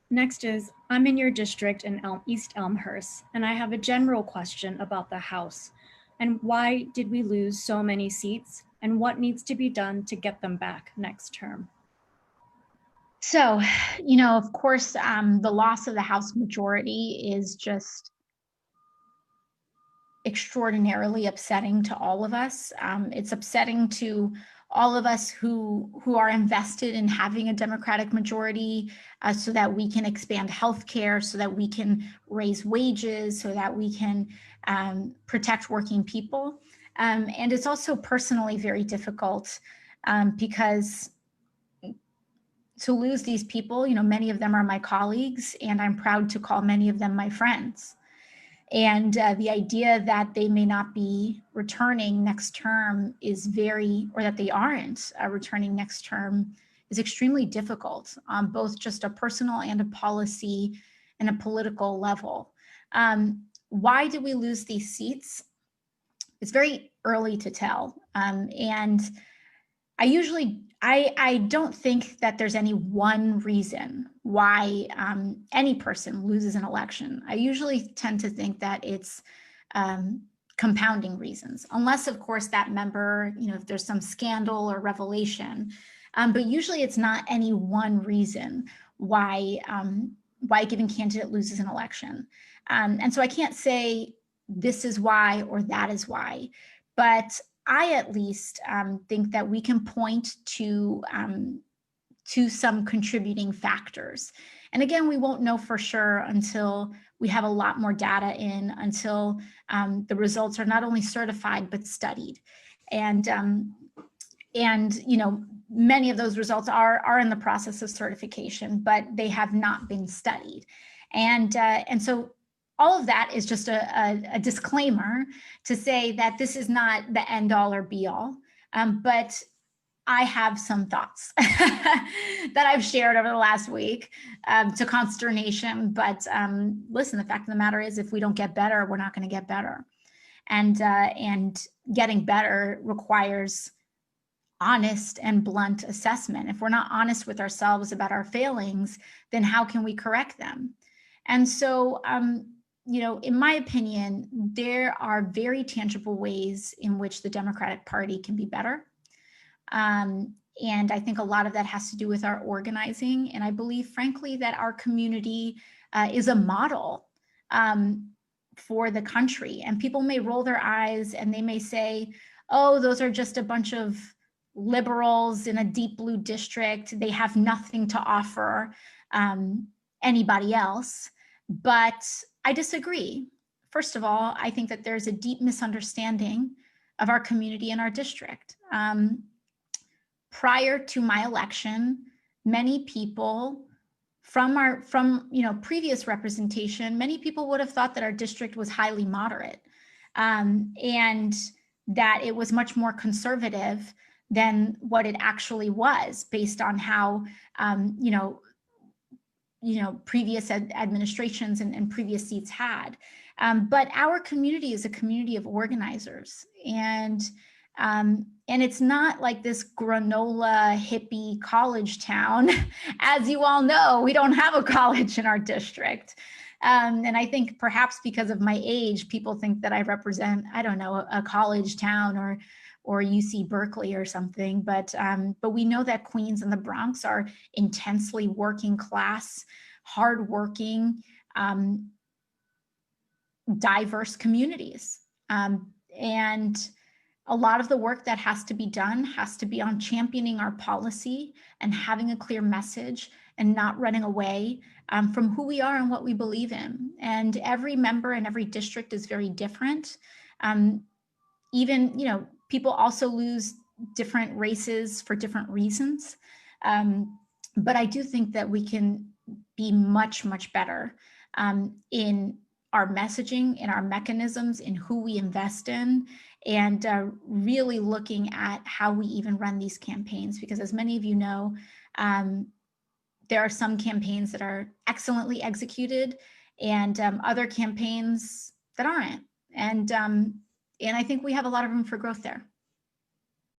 Next is, I'm in your district in East Elmhurst, and I have a general question about the House. And why did we lose so many seats? And what needs to be done to get them back next term? So, of course, the loss of the House majority is just extraordinarily upsetting to all of us. It's upsetting to all of us who are invested in having a Democratic majority, so that we can expand healthcare, so that we can raise wages, so that we can protect working people. And it's also personally very difficult, because to lose these people, many of them are my colleagues, and I'm proud to call many of them my friends. And the idea that they may not be returning next term or that they aren't returning next term is extremely difficult on both just a personal and a policy and a political level. Why did we lose these seats? It's very early to tell. And I don't think that there's any one reason why any person loses an election. I usually tend to think that it's compounding reasons, unless, of course, that member, if there's some scandal or revelation. But usually it's not any one reason why a given candidate loses an election. And so I can't say this is why or that is why, but I at least think that we can point to some contributing factors. And again, we won't know for sure until we have a lot more data until the results are not only certified but studied. And many of those results are in the process of certification, but they have not been studied. And so all of that is just a disclaimer to say that this is not the end all or be all, but I have some thoughts that I've shared over the last week, to consternation. But listen, the fact of the matter is, if we don't get better, we're not going to get better. And getting better requires honest and blunt assessment. If we're not honest with ourselves about our failings, then how can we correct them? And so, in my opinion, there are very tangible ways in which the Democratic Party can be better. And I think a lot of that has to do with our organizing. And I believe, frankly, that our community is a model for the country. And people may roll their eyes and they may say, oh, those are just a bunch of liberals in a deep blue district. They have nothing to offer anybody else. But I disagree. First of all, I think that there's a deep misunderstanding of our community and our district. Prior to my election, many people from previous representation, many people would have thought that our district was highly moderate, and that it was much more conservative than what it actually was, based on how previous administrations and previous seats had. But our community is a community of organizers, and it's not like this granola hippie college town. As you all know, we don't have a college in our district. And I think perhaps because of my age, people think that I represent, I don't know, a college town or UC Berkeley or something. But we know that Queens and the Bronx are intensely working class, hardworking, diverse communities. And a lot of the work that has to be done has to be on championing our policy and having a clear message and not running away from who we are and what we believe in. And every member in every district is very different. Even, people also lose different races for different reasons. But I do think that we can be much, much better in our messaging, in our mechanisms, in who we invest in, and really looking at how we even run these campaigns. Because as many of you know, there are some campaigns that are excellently executed and other campaigns that aren't. And I think we have a lot of room for growth there.